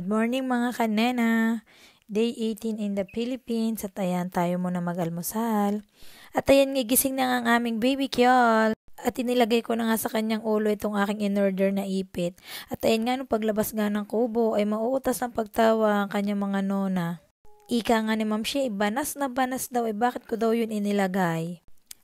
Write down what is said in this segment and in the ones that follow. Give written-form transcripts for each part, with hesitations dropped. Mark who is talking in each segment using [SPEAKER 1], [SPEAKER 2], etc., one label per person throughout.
[SPEAKER 1] Good morning mga kanena! Day 18 in the Philippines at ayan tayo muna mag-almusal. At ayan gigising na nga ang aming baby Kyol. At inilagay ko na nga sa kanyang ulo itong aking in-order na ipit. At ayan nga nung paglabas nga ng kubo ay mauutas ng pagtawa ang kanyang mga nona. Ika nga ni Ma'am Shea, banas na banas daw, bakit ko daw yun inilagay?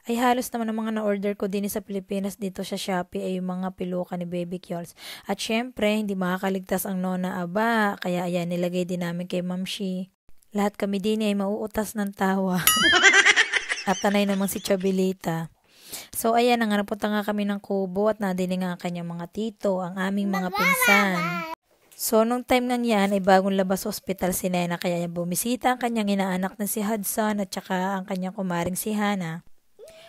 [SPEAKER 1] Ay halos naman ang mga na-order ko din sa Pilipinas dito sa Shopee ay yung mga piluka ni Baby Kyols. At syempre, hindi makakaligtas ang nona aba, kaya ayan nilagay din namin kay Ma'am Shea. Lahat kami din ay mauutas ng tawa. At tanay naman si Chabelita. So ayan, napunta nga kami ng kubo at nadinig nga ang kanyang mga tito, ang aming mga pinsan. So, nung time nga yan, ay bagong labas sa ospital si Nena, kaya bumisita ang kanyang inaanak na si Hudson at saka ang kanyang kumaring si Hannah.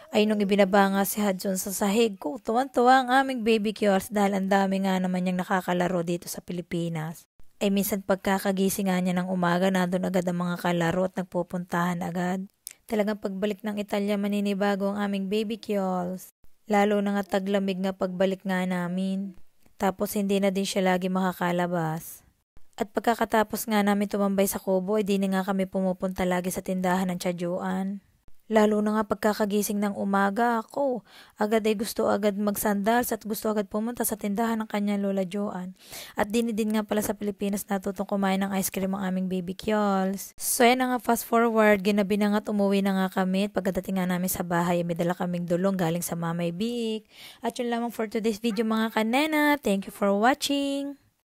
[SPEAKER 1] Ay nung ibinaba nga si Hudson sa sahig ko, tuwan-tuwa ang aming baby Kyols dahil ang dami nga naman niyang nakakalaro dito sa Pilipinas. Ay minsan pagkakagising nga niya ng umaga, nandun agad ang mga kalaro at nagpupuntahan agad. Talagang pagbalik ng Italia, maninibago ang aming baby Kyols. Lalo na nga taglamig nga pagbalik nga namin. Tapos hindi na din siya lagi makakalabas. At pagkakatapos nga namin tumambay sa kubo, ay di na nga kami pumupunta lagi sa tindahan ng tsadyuan. Lalo na nga pagkakagising ng umaga ako, agad ay gusto agad magsandals at gusto agad pumunta sa tindahan ng kanyang Lola Joan. At din nga pala sa Pilipinas natutong kumain ng ice cream ang aming baby Kyols. So yan na nga, fast forward, ginabi na nga at umuwi na nga kami. At pagdating nga namin sa bahay, may dala kaming dulong galing sa Mamay Biik. At yun lamang for today's video mga kanena. Thank you for watching!